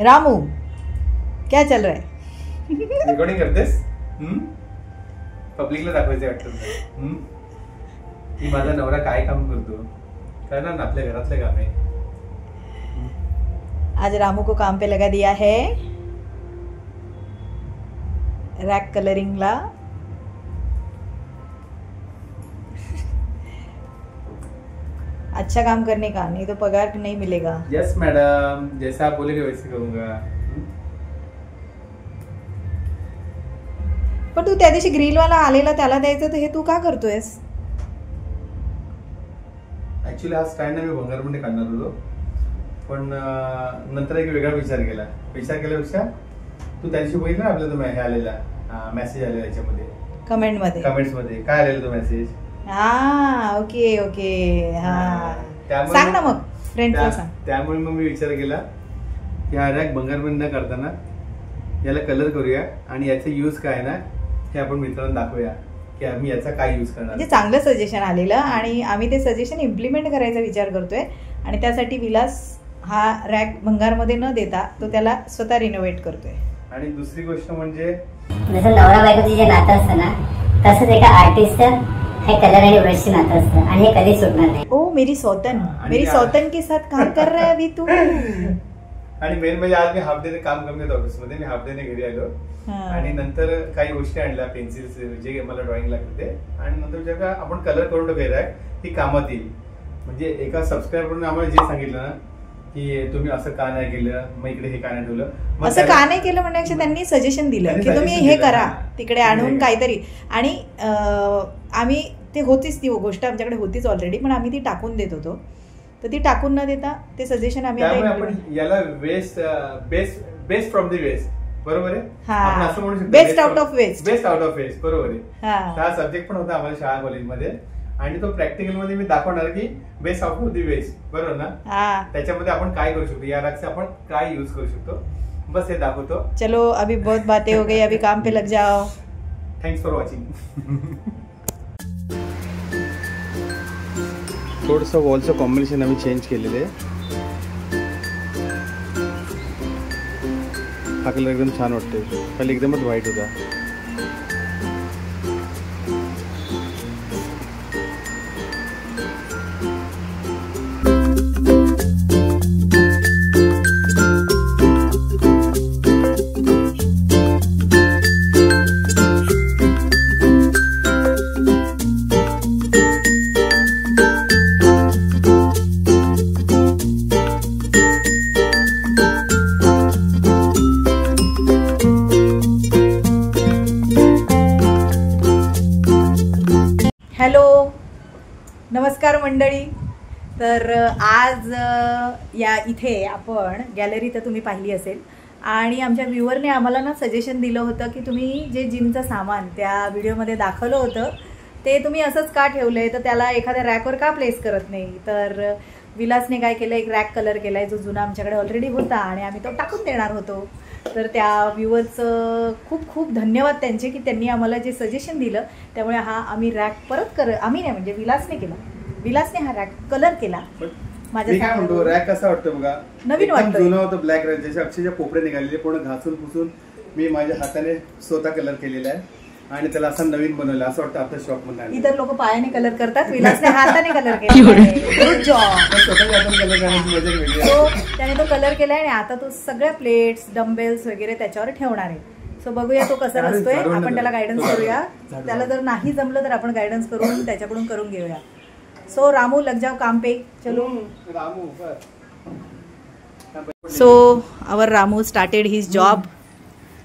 रामू क्या चल रहा है? रिकॉर्डिंग करतेस? पब्लिकला दाखवायचं वाटतं की माझा नवरा काय काम करतो, करणार ना आपल्या घरातलं काम आहे. आज रामू को काम पे लगा दिया है रैक कलरिंग ला. अच्छा काम करने का, नहीं तो पगार नहीं मिलेगा. यस मैडम, जैसा आप बोलेगे वैसे करूंगा. पण तू त्या दिवशी ग्रिल वाला आलेला त्याला द्यायचं तर हे तू का करतोयस? ऍक्च्युली हा स्टँड मी भंगारमध्ये काढणार होतो, पण नंतर एक वेगळा विचार केल्यापेक्षा तू त्या दिवशी बघितलं आपल्याला तो हे आलेला मेसेज आलेला याच्यामध्ये कमेंट्स मध्ये काय आलेला तो मेसेज. हा ओके ओके हा सांग ना मग फ्रेंड्सला सांग. त्यामुळे मग मी विचार केला की हा रॅक भंगारमध्ये न करताना याला कलर करूया आणि याचा यूज काय ना हे आपण मित्रांना दाखवूया की आम्ही याचा काय यूज करणार. म्हणजे चांगलं सजेशन आलेलं आणि आम्ही ते सजेशन इम्प्लिमेंट करायचा विचार करतोय आणि त्यासाठी विलास हा रॅक भंगारमध्ये न देता तो त्याला स्वतः रिनोव्हेट करतोय. आणि दुसरी गोष्ट म्हणजे जसं नवरा बायकोचं जे नातं असतं ना तसंच एका आर्टिस्टचं हे कलर आणि ब्रशचं नातं असतं आणि हे कधी सुटणार नाही. ओ मेरी सौतन के साथ काम कर रहा है अभी तू. आणि मेन म्हणजे आज मी हाफ डे काम करून घेतो ऑफिसमध्ये. मी हाफ डे घरी आलो आणि नंतर काही गोष्टी आणल्या, पेन्सिल्स जे मला ड्रॉइंग लागते ते, आणि नंतर जेव्हा आपण कलर करून टाकूया ही कामात येईल. म्हणजे एका सबस्क्रायबरने आम्हाला जे सांगितलं ना की तुम्ही असं का नाही केलं, मग इकडे हे का नाही ठेवलं, असं का नाही केलं म्हणण्यापेक्षा त्यांनी सजेशन दिलं की तुम्ही हे करा तिकडे आणून काहीतरी. आणि आम्ही ते होतीच ती गोष्ट आमच्याकडे होतीच ऑलरेडी, पण आम्ही ती टाकून देत होतो. तर ती टाकून न देता ते सजेशन आम्ही आपण याला बेस्ट फ्रॉम दी वेस्ट, बरोबर आहे. आपण असं म्हणू शकतो बेस्ट आउट ऑफ वेस्ट, बरोबर आहे. हा सब्जेक्ट पण होता आम्हाला शाळा कॉलेजमध्ये आणि तो प्रॅक्टिकल मध्ये मी दाखवणार की best out of the waste, बरोबर ना. त्याच्यामध्ये आपण काय करू शकतो, या रॅकचे आपण काय यूज करू शकतो, बस हे दाखवतो. चलो अभी बहुत बातें हो गई, अभी काम पे लग जाओ. Thanks for watching. थोडंसं वॉलचं कॉम्बिनेशन आम्ही चेंज केलेलं आहे. हा कलर एकदम छान वाटतोय, पहिले एकदमच व्हाईट होता. हॅलो नमस्कार मंडळी. तर आज या इथे आपण गॅलरी तर तुम्ही पाहिली असेल आणि आमच्या व्ह्युअरने आम्हाला ना सजेशन दिलं होतं की तुम्ही जे जिमचं सामान त्या व्हिडिओमध्ये दाखवलं होतं ते तुम्ही असंच का ठेवलं आहे, तर त्याला एखाद्या रॅकवर का प्लेस करत नाही. तर विलासने काय केलं, एक रॅक कलर केला आहे जो जुना आमच्याकडे ऑलरेडी होता आणि आम्ही तो टाकून देणार होतो. तर त्या व्ह्युअर्सचं खूप खूप धन्यवाद त्यांचे की त्यांनी आम्हाला जे सजेशन दिलं. त्यामुळे हा आम्ही रॅक परत आम्ही नाही म्हणजे विलासने केला. विलासने हा रॅक कलर केला. माझ्या काय म्हणतो रॅक कसा वाटतो बघा, नवीन वाटतो. जुना होतं ब्लॅक रॅक, ज्याचे अक्षरशः पोपडे निघालेले, पूर्ण घासून पुसून मी माझ्या हाताने स्वतः कलर केलेला आहे आणि त्याला असं नवीन बनवलं. असं वाटतं आपल्या शॉप मध्ये. इतर लोक पायाने कलर करतात, विलासने हाताने कलर केला. Good job. त्याने तो कलर केलाय आणि आता तो सगळ्या प्लेट्स डम्बेल्स वगैरे त्याच्यावर ठेवणार आहे. सो बघूया तो कसा असतोय. आपण त्याला गायडन्स करूया. त्याला जर नाही जमलं तर आपण गायडन्स करून त्याच्याकडून करून घेऊया. सो रामू लग जाओ काम पे. चलो Ramu. So our Ramu started his job.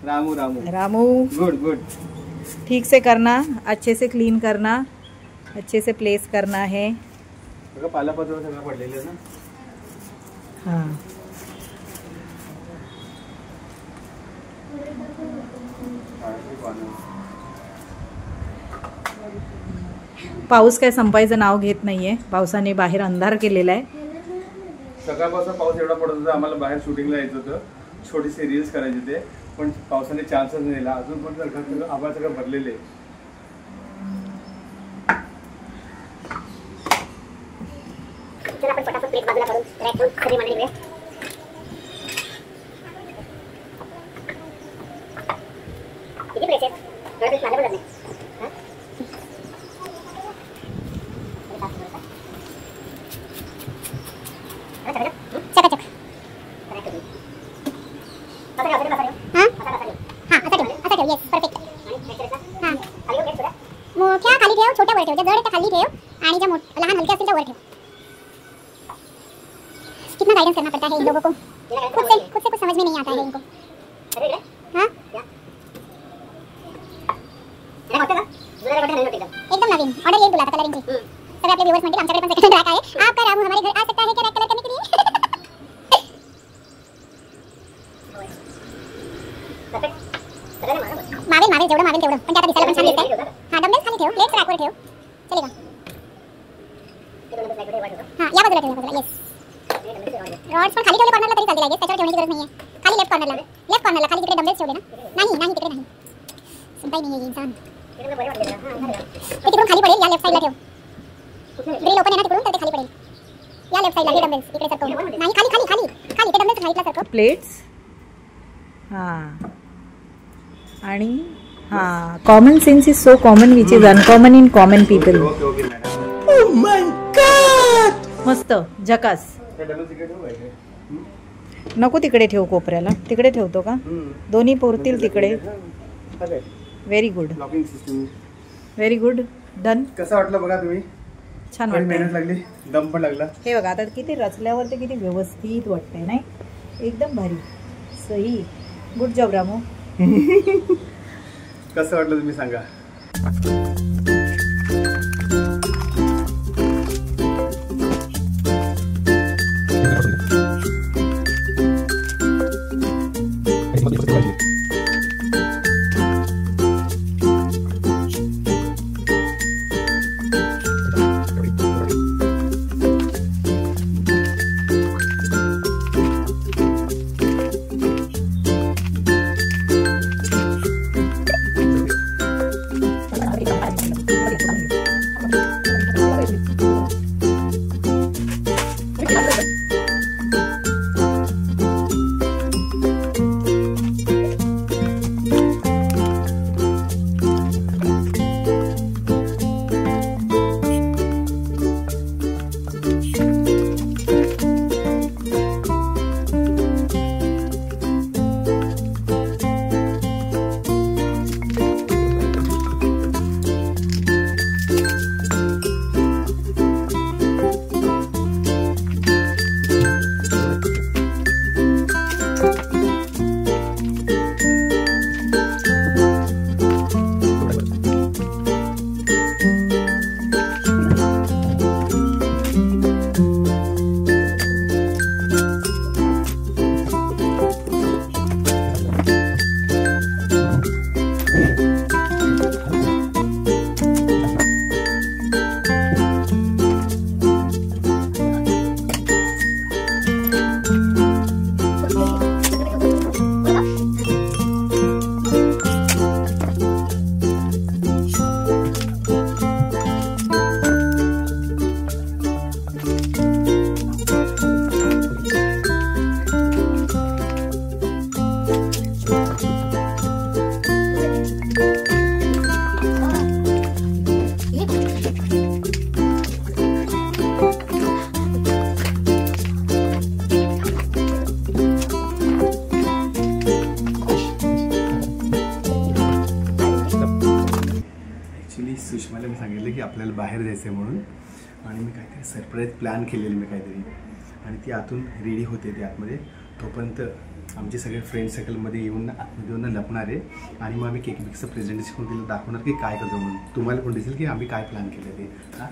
Ramu good ठीक से करना, अच्छे से क्लीन करना, अच्छे से प्लेस करना है. पालापाचोळा सगळं पडलेलं आहे ना. हाँ पाऊस काय संपायचं नाव घेत नाहीये. पावसाने बाहेर अंधार केलेला आहे. सकाळपासून पाऊस एवढा पडत होता, आम्हाला बाहेर शूटिंगला यायचं होतं, छोटीशी रील्स करायचे ते, पण पावसाने चान्सच नाही दिला. अजून पण सगळं आभाळ सगळं भरलेले. आपण फटाफट प्लेट बाजूला करून रॅक करून खरी मांडली. किती प्लेट्स आहेत? थोडं प्लेट माझं पण नाही. चकाचक. मोठ्या खाली ठेव, छोट्या वर ठेव. ज्या जड त्या खाली ठेव आणि ज्या लहान हलक्या असतील त्या वर ठेव. कितना गाइडेंस करना पड़ता है इन लोगों को. खुद से कुछ समझ में नहीं आता है इनको. हाँ एकदम नवीन ऑर्डर येईल तुला आता कलरिंगची. सगळे आपले व्ह्यूअर्स म्हणतील आमच्याकडे पण सेकंड रॅक आहे. आपका रामू हमारे घर आ सकता है क्या रैक कलर करने के लिए. मावेल जेवढं मावेल तेवढं. पण आता दिसायला पण छान दिसतंय. हां डंबेल्स खाली ठेव, प्लेट्स रॅकवर ठेव. चलेगा. हां या बाजूला ठेव, या बाजूला. येस. रॉड्स पण खाली ठेवले कॉर्नरला तरी चालतील. त्याच्यावर ठेवण्याची गरज नाहीये. खाली लेफ्ट कॉर्नरला खाली तिकडे डंबेल्स ठेवले ना. नाही तिकडे नाही. सुनताही नाही इंसान. ते तिकडून खाली पडेल. या लेफ्ट साईडला ठेव. ग्रिल ओपन आहे ना तिकडून, तर ते खाली पडेल. या लेफ्ट साईडला डंबेल्स इकडे सरकव. नाही खाली ते डंबेल्स हाईटला सरकव. प्लेट्स. हां आणि हां common sense is so common which is uncommon in common people. Oh my God. मस्त झकास. नको तिकडे ठेव कोपऱ्याला. तिकडे ठेवतो का? दोन्ही पुरतील तिकडे. Very good. Locking system very good. Done. कसं वाटलं बघा तुम्ही? छान वाटतं. मेहनत लागली, दम पण लागला. हे बघा आता किती रचल्यावर ते किती व्यवस्थित वाटतंय नाही. एकदम भारी. सही. Good job Ramu. कसं वाटलं तुम्ही सांगा. सुषमाला मी सांगितलं की आपल्याला बाहेर जायचं आहे म्हणून, आणि मी काहीतरी सरप्राईज प्लॅन केलेलं मी काहीतरी, आणि ती आतून रेडी होते ते आतमध्ये. तोपर्यंत आमचे सगळे फ्रेंड सर्कलमध्ये येऊन आतमध्ये येऊन लपणार आहे, आणि मग आम्ही केक बिकचं प्रेझेंटेशन करून तिला दाखवणार की काय करतो म्हणून. तुम्हाला पण दिसेल की आम्ही काय प्लॅन केलं ते. हां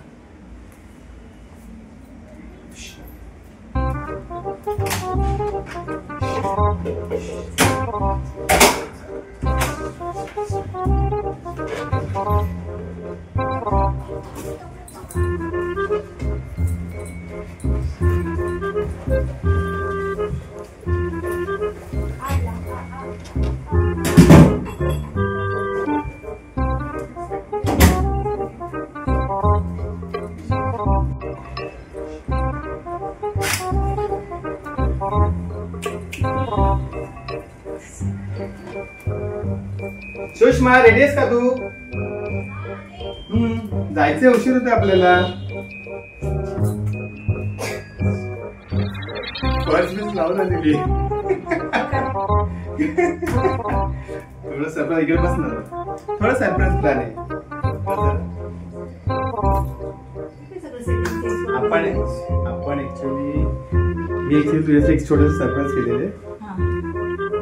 सुषमा रेडी आहेस का तू? जायचे उशीर होते आपल्याला. लावून दिली थोडं सरप्राईज इकडे बसणार. थोडं सरप्राईज प्लॅन आहे. आपण ऍक्च्युली तुझ्याचं एक छोटस सरप्राईज केलेले.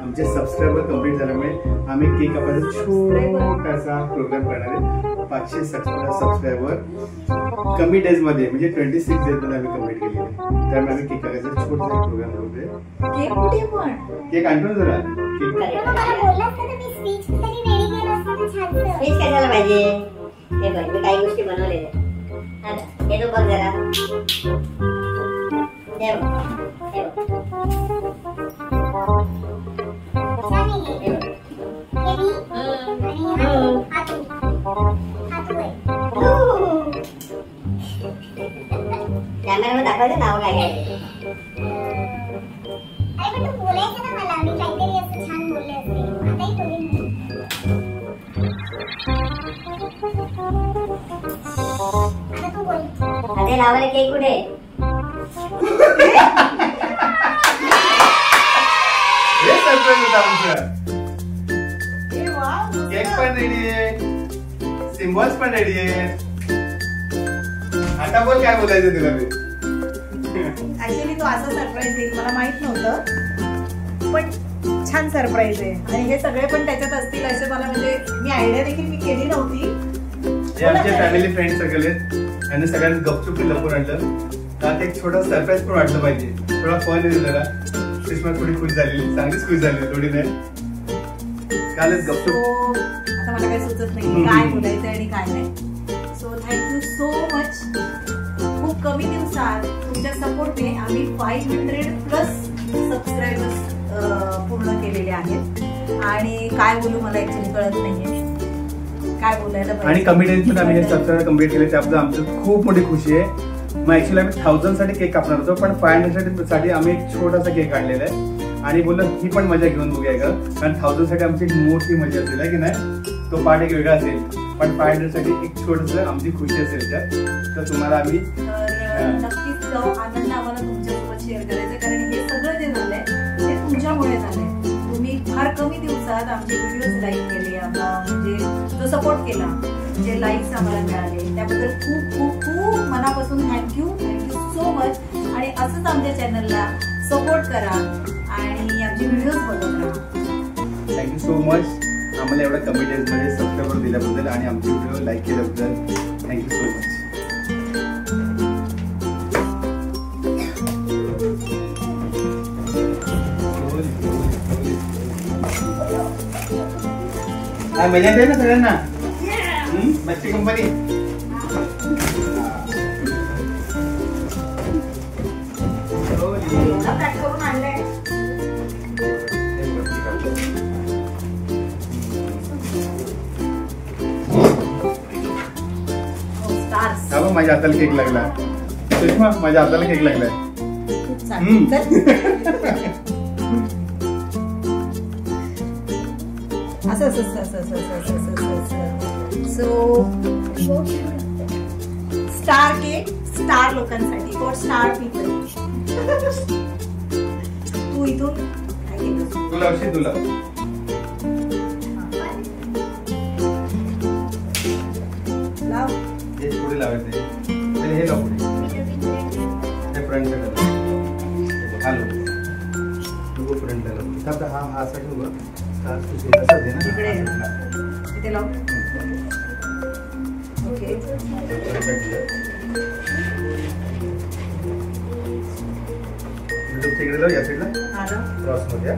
आमचे सबस्क्रायबर कम्प्लीट झाल्यामुळे आम्ही केक कापायचा छोटासा प्रोग्राम करणार आहे. 500 सबस्क्रायबर कमी डेज मध्ये म्हणजे 26 डेज मध्ये आम्ही कम्प्लीट केलेले. त्यामुळे आम्ही केक कापायचा छोटासा प्रोग्राम करतोय. केक आणतो जरा. स्पीच करायला पाहिजे. हे बघ मी काही गोष्टी बनवलेल्या. हे तो बघ जरा. हे बघ. कॅमेरामध्ये दाखवायचं नाव काय काय. बोलायचं ना मला. मी काहीतरी असं छान बोलले असते. आताही बोलेन. आता तू बोल. अरे लावले केक कुठे? केक पण रेडी आहे. सिम्बॉल्स पण रेडी आहे. आता बोल काय बोलायचं तुला. मी ऍक्च्युली तो असं सरप्राईज देईल मला माहित नव्हतं, पण छान सरप्राईज आहे. आणि हे सगळे पण त्याच्यात असतील असे मला म्हणजे मी आयडिया देखील मी केली नव्हती. हे आमचे फॅमिली फ्रेंड सगळे यांनी सगळ्यांनी गपचूप लपून आणलं. त्यात एक छोटा सरप्राईज पण वाटलं पाहिजे. थोडा फन आहे जरा. सुषमा थोडी खुश झालेली. चांगलीच खुश झाली थोडी नाही. कालच गपचूप. आता मला काही सुचत नाही काय बोलायचं आणि काय नाही. So thank you so much. खूप कमी दिवसात तुमच्या सपोर्टने आम्ही 500+ सबस्क्रायबर्स पूर्ण केलेले आहेत. आणि काय बोलू मला ऍक्च्युली कळत नाहीये काय बोलायला पाहिजे. आणि कमी डेज मध्ये आम्ही हे सबस्क्रायबर कम्प्लीट केले त्याबद्दल आमची खूप मोठी खुशी आहे. मग ऍक्च्युली आम्ही 1000 साठी केक कापणार होतो, पण 500 साठी आम्ही एक छोटासा केक काढलेला आहे. आणि बोललो ही पण मजा घेऊन बघूया का, कारण 1000 साठी आमची एक मोठी मजा असेल आहे की नाही. तो पार्ट एक वेगळा असेल, पण 500 साठी एक छोटस आमची खुशी असेल त्यात. तर तुम्हाला आम्ही नक्कीच तो आनंद आम्हाला तुमच्यासोबत शेअर करायचा. कारण हे सगळं जे झालंय ते तुमच्यामुळे झालंय. तुम्ही फार कमी दिवसात आमचे व्हिडिओज लाईक केले, म्हणजे जो सपोर्ट केला, जे लाईक्स आम्हाला मिळाले त्याबद्दल खूप खूप खूप मनापासून थँक्यू सो मच. आणि असंच आमच्या चॅनलला सपोर्ट करा आणि आमचे व्हिडिओज बघत राहा. थँक्यू सो मच आम्हाला एवढ्या कमी डेज मध्ये सबस्क्रायबर दिल्याबद्दल आणि आमचे व्हिडिओ लाईक केल्याबद्दल थँक्यू सो मच. मजा येते ना सगळ्यांना. मस्ती कंपनी. करून आणलंय. माझ्या हाताला केक लागला. सुषमा माझ्या हाताला केक लागलाय. सो स्टार केक स्टार लोकांसाठी, फॉर स्टार पीपल. तू इथून काय केलं? तुला तुला लाव. हे पुढे लावायचे. हे लाव पुढे. हे फ्रंट ला हॅलो तू फ्रंट ला लाव. हा हा साठी उभा. असं दे ना. इथे लाव. ओके. तिकडे लाव. या साईडला क्रॉस मध्ये.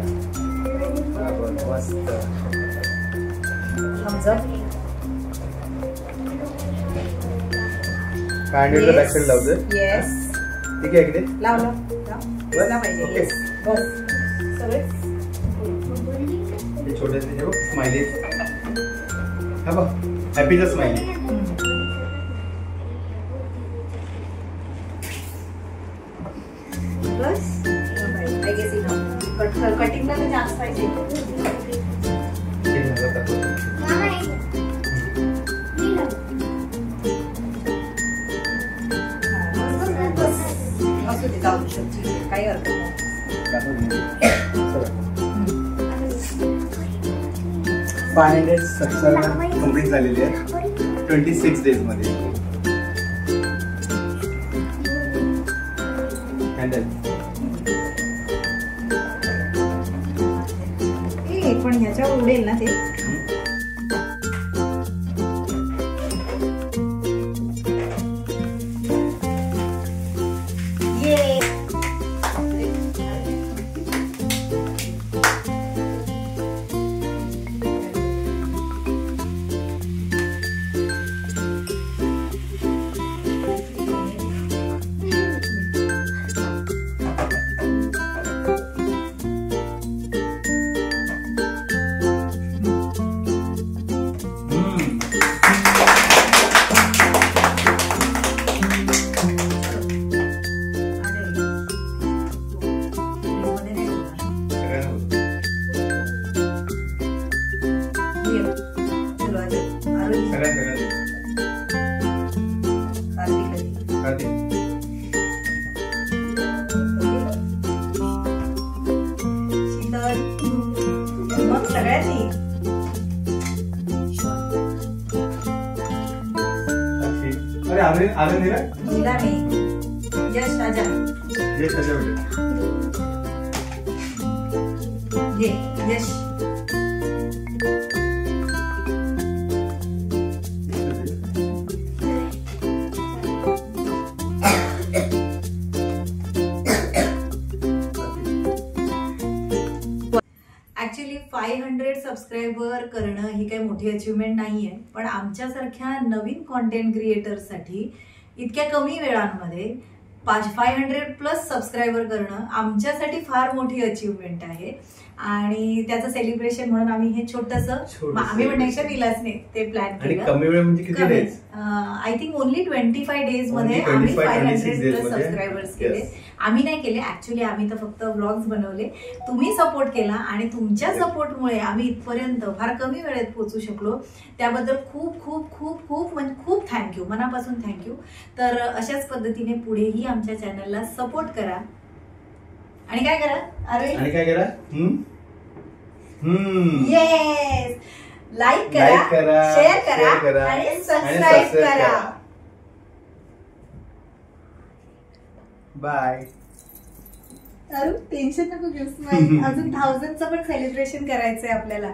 मस्त. thumbs up. 500 बॅक साईड लावतोय. येस. ठीक आहे इकडे लाव लाव लाव पाहिजे. येस बस सगळे हे छोटे हे बघ स्माइली. हा बघ हॅपीचा स्माइली. बस आय गेस इनफ. कटिंगला तर जास्त पाहिजे. 500 सबस्क्रायबर कंप्लीट झालेले आहेत 26 डेज मध्ये. पण ह्याच्यावर उडेल ना ते. मग सगळ्यांनी अरे दिला मी. यश राजा ये यश. ऍक्च्युली 500 सबस्क्रायबर करणं ही काही मोठी अचिव्हमेंट नाहीये, पण आमच्यासारख्या नवीन कॉन्टेंट क्रिएटर्ससाठी इतक्या कमी वेळांमध्ये 500 प्लस सबस्क्रायबर करणं आमच्यासाठी फार मोठी अचिव्हमेंट आहे. आणि त्याचं सेलिब्रेशन म्हणून आम्ही हे छोटंसं आम्ही म्हणण्यापेक्षा विलासने ते प्लॅन केलं. कमी वेळ म्हणजे किती days? I think only 25 days मध्ये आम्ही 500 प्लस सबस्क्रायबर्स केले. आम्ही नाही केले ऍक्च्युली, आम्ही तर फक्त व्लॉग्स बनवले. तुम्ही सपोर्ट केला आणि तुमच्या सपोर्टमुळे आम्ही इथपर्यंत फार कमी वेळेत पोहोचू शकलो. त्याबद्दल खूप खूप खूप खूप म्हणजे खूप थँक्यू, मनापासून थँक्यू. तर अशाच पद्धतीने पुढेही आमच्या चॅनलला सपोर्ट करा. आणि काय करा? अरे आणि काय करा? येस, लाईक करा, शेअर करा आणि सबस्क्राईब करा. बाय. अरे टेन्शन नको घेऊस. अजून 1000चं पण सेलिब्रेशन करायचंय आपल्याला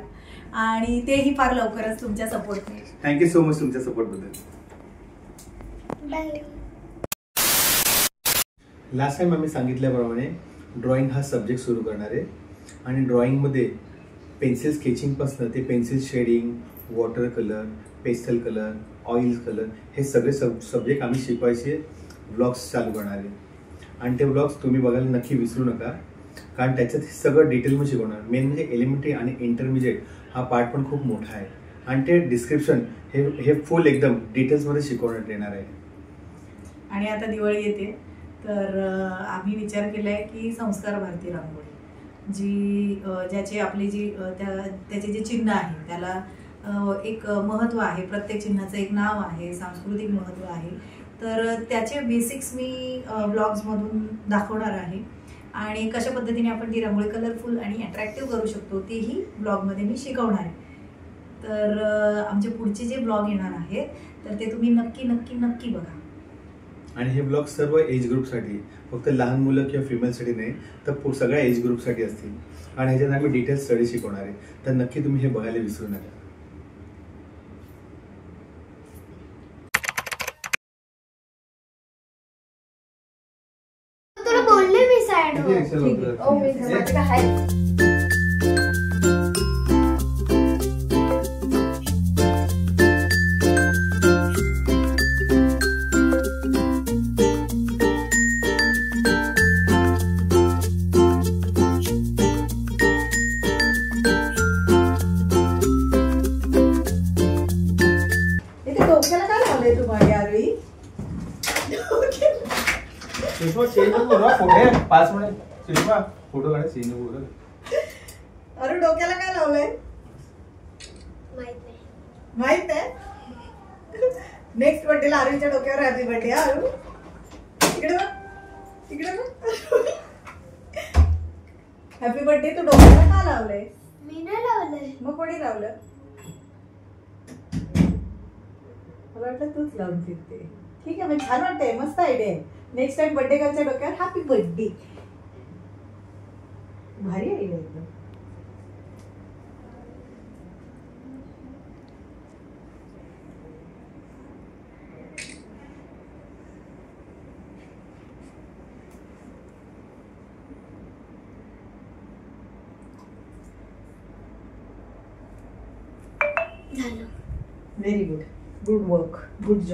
आणि तेही फार लवकरच तुमच्या सपोर्टने. थँक्यू सो मच तुमच्या सपोर्ट बद्दल. लास्ट टाइम आम्ही सांगितल्याप्रमाणे ड्रॉइंग हा सब्जेक्ट सुरू करणार आहे. आणि ड्रॉइंगमध्ये पेन्सिल स्केचिंगपासून ते pencil shading, water colour, pastel colour, oil colour हे सगळे सब्जेक्ट आम्ही शिकवायचे व्लॉग्स चालू करणार आहे. आणि ते व्लॉग्स तुम्ही बघायला नक्की विसरू नका, कारण त्याच्यात हे सगळं डिटेलमध्ये शिकवणार. मेन म्हणजे एलिमेंटरी आणि इंटरमिजिएट हा पार्ट पण खूप मोठा आहे. आणि ते डिस्क्रिप्शन हे फुल एकदम डिटेल्समध्ये शिकवण्यात येणार आहे. आणि आता दिवाळी येते, तर आम्ही विचार केलाय की संस्कार भारती रांगोळी जी ज्याचे आपली जी त्याचे जे चिन्ह आहे त्याला एक महत्त्व आहे. प्रत्येक चिन्हाचं एक नाव आहे, सांस्कृतिक महत्त्व आहे. तर त्याचे बेसिक्स मी ब्लॉग्समधून दाखवणार आहे. आणि कशा पद्धतीने आपण ती रांगोळी कलरफुल आणि अट्रॅक्टिव्ह करू शकतो तेही ब्लॉगमध्ये मी शिकवणार आहे. तर आमचे पुढचे जे ब्लॉग येणार आहेत तर ते तुम्ही नक्की नक्की नक्की बघा. आणि हे ब्लॉग सर्व एज ग्रुपसाठी, फक्त लहान मुलं किंवा फिमेलसाठी नाही तर सगळ्या एज ग्रुपसाठी असतील. आणि ह्याच्यात आम्ही डिटेल स्टडी शिकवणार आहे, तर नक्की तुम्ही हे बघायला विसरू नका. तुला बोलले मी साइड डोक्याला काय लावलंय तुम्हाला यावेळी? सुषमा चेंज नको ना फोटो 5 मिनिट. सुषमा फोटो काढ, चेंज नको. अरे डोक्याला काय लावलंय माहित नाही? नेक्स्ट बर्थडेला आरुच्या डोक्यावर हॅपी बर्थडे. आरू इकडे बघ, इकडे बघ. Happy birthday. तू डोक्याला का लावलंय? मी नाही लावलंय. मग कोणी लावलं? मला वाटलं तूच लावून फिरते. ठीक आहे, म्हणजे छान वाटतंय, मस्त आयडिया आहे. नेक्स्ट टाइम बर्थडे गर्लच्या डोक्यावर हॅपी बर्थडे. भारी आयडिया एकदम. झालं. Very good. Good work. Good job.